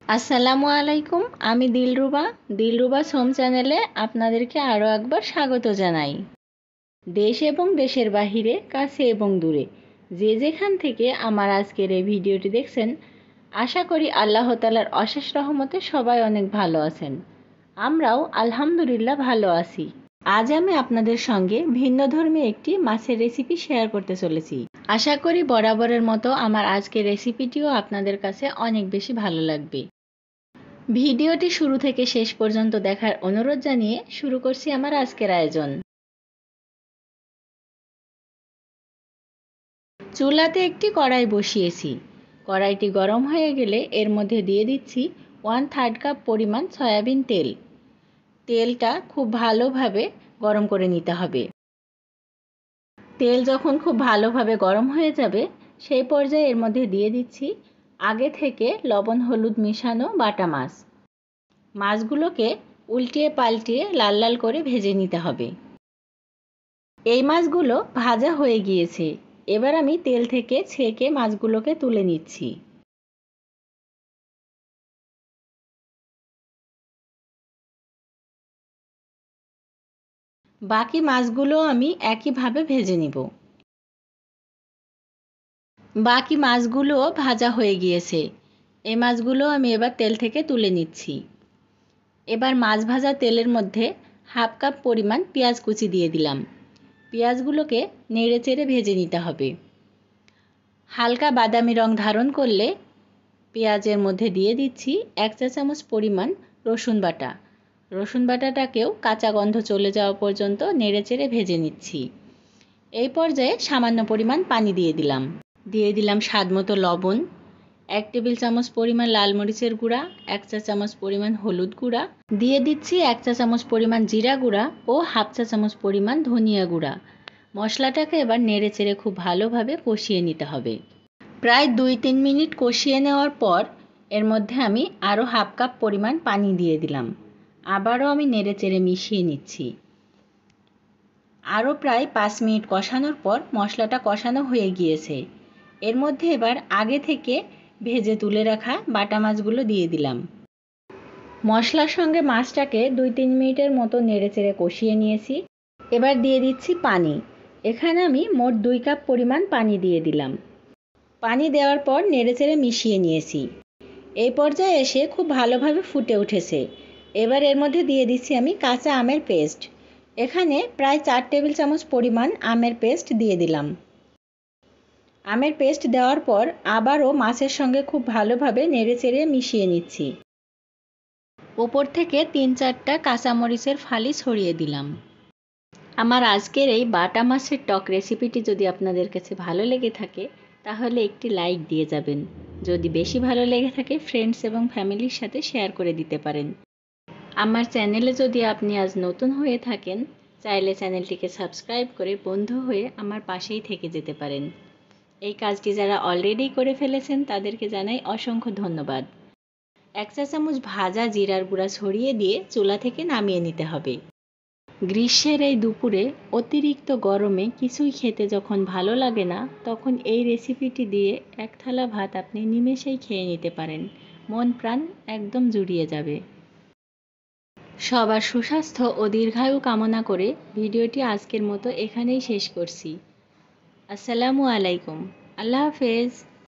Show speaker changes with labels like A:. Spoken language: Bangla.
A: আসসালামু আলাইকুম। আমি দিলরুবা হোম চ্যানেলে আপনাদেরকে আরও একবার স্বাগত জানাই। দেশ এবং দেশের বাহিরে, কাছে এবং দূরে, যে যেখান থেকে আমার আজকের এই ভিডিওটি দেখছেন, আশা করি আল্লাহ তাআলার অশেষ রহমতে সবাই অনেক ভালো আছেন। আমরাও আলহামদুলিল্লাহ ভালো আছি। আজ আমি আপনাদের সঙ্গে ভিন্নধর্মী একটি মাছের রেসিপি শেয়ার করতে চলেছি। আশা করি বরাবরের মতো আমার আজকের রেসিপিটিও আপনাদের কাছে অনেক বেশি ভালো লাগবে। ভিডিওটি শুরু থেকে শেষ পর্যন্ত দেখার অনুরোধ জানিয়ে শুরু করছি আমার আজকের আয়োজন। চুলাতে একটি কড়াই বসিয়েছি। কড়াইটি গরম হয়ে গেলে এর মধ্যে দিয়ে দিচ্ছি 1/3 কাপ পরিমাণ সয়াবিন তেল। তেলটা খুব ভালোভাবে গরম করে নিতে হবে। তেল যখন খুব ভালোভাবে গরম হয়ে যাবে, সেই পর্যায়ে এর মধ্যে দিয়ে দিচ্ছি আগে থেকে লবণ হলুদ মিশানো বাটা মাছ। মাছগুলোকে উল্টিয়ে পাল্টিয়ে লাল লাল করে ভেজে নিতে হবে। এই মাছগুলো ভাজা হয়ে গিয়েছে। এবার আমি তেল থেকে ছেঁকে মাছগুলোকে তুলে নিচ্ছি। বাকি মাছগুলো আমি একইভাবে ভেজে নিব। বাকি মাছগুলোও ভাজা হয়ে গিয়েছে। এই মাছগুলো আমি এবার তেল থেকে তুলে নিচ্ছি। এবার মাছ ভাজা তেলের মধ্যে 1/2 কাপ পরিমাণ পেঁয়াজ কুচি দিয়ে দিলাম। পেঁয়াজগুলোকে নেড়ে চেড়ে ভেজে নিতে হবে। হালকা বাদামি রং ধারণ করলে পেঁয়াজের মধ্যে দিয়ে দিচ্ছি 1 চা চামচ পরিমাণ রসুন বাটা। রসুন বাটাটাকেও কাঁচা গন্ধ চলে যাওয়া পর্যন্ত নেড়েচেড়ে ভেজে নিচ্ছি। এই পর্যায়ে সামান্য পরিমাণ পানি দিয়ে দিলাম স্বাদমতো লবণ, 1 টেবিল চামচ পরিমাণ লাল মরিচের গুঁড়া, 1 চা চামচ পরিমাণ হলুদ গুঁড়া, দিয়ে দিচ্ছি 1 চা চামচ পরিমাণ জিরা গুঁড়া ও 1/2 চা চামচ পরিমাণ ধনিয়া গুঁড়া। মশলাটাকে এবার নেড়েচেড়ে খুব ভালোভাবে কষিয়ে নিতে হবে। প্রায় 2-3 মিনিট কষিয়ে নেওয়ার পর এর মধ্যে আমি আরও 1/2 কাপ পরিমাণ পানি দিয়ে দিলাম। আবারও আমি নেড়েচেড়ে মিশিয়ে নিচ্ছি। আরও প্রায় 5 মিনিট কষানোর পর মশলাটা কষানো হয়ে গিয়েছে। এর মধ্যে এবার আগে থেকে ভেজে তুলে রাখা বাটা মাছগুলো দিয়ে দিলাম। মশলার সঙ্গে মাছটাকে 2-3 মিনিটের মতো নেড়েচেড়ে কষিয়ে নিয়েছি। এবার দিয়ে দিচ্ছি পানি। এখানে আমি মোট 2 কাপ পরিমাণ পানি দিয়ে দিলাম। পানি দেওয়ার পর নেড়েচেড়ে মিশিয়ে নিয়েছি। এই পর্যায়ে এসে খুব ভালোভাবে ফুটে উঠেছে। এবার এর মধ্যে দিয়ে দিচ্ছি আমি কাঁচা আমের পেস্ট। এখানে প্রায় 4 টেবিল চামচ পরিমাণ আমের পেস্ট দিয়ে দিলাম। আমের পেস্ট দেওয়ার পর আবারও মাছের সঙ্গে খুব ভালোভাবে নেড়েচেড়ে মিশিয়ে নিচ্ছি। ওপর থেকে 3-4টা কাঁচামরিচের ফালি ছড়িয়ে দিলাম। আমার আজকের এই বাটা মাছের টক রেসিপিটি যদি আপনাদের কাছে ভালো লেগে থাকে তাহলে একটি লাইক দিয়ে যাবেন। যদি বেশি ভালো লেগে থাকে ফ্রেন্ডস এবং ফ্যামিলির সাথে শেয়ার করে দিতে পারেন। আমার চ্যানেলে যদি আপনি আজ নতুন হয়ে থাকেন চাইলে চ্যানেলটিকে সাবস্ক্রাইব করে বন্ধু হয়ে আমার পাশেই থেকে যেতে পারেন। এই কাজটি যারা অলরেডি করে ফেলেছেন তাদেরকে জানাই অসংখ্য ধন্যবাদ। 1 চা চামচ ভাজা জিরার গুঁড়া ছড়িয়ে দিয়ে চুলা থেকে নামিয়ে নিতে হবে। গ্রীষ্মের এই দুপুরে অতিরিক্ত গরমে কিছুই খেতে যখন ভালো লাগে না তখন এই রেসিপিটি দিয়ে 1 থালা ভাত আপনি নিমেষেই খেয়ে নিতে পারেন। মন প্রাণ একদম জুড়িয়ে যাবে। সবার সুস্বাস্থ্য ও দীর্ঘায়ু কামনা করে ভিডিওটি আজকের মতো এখানেই শেষ করছি। আসসালামু আলাইকুম। আল্লাহ হাফেজ।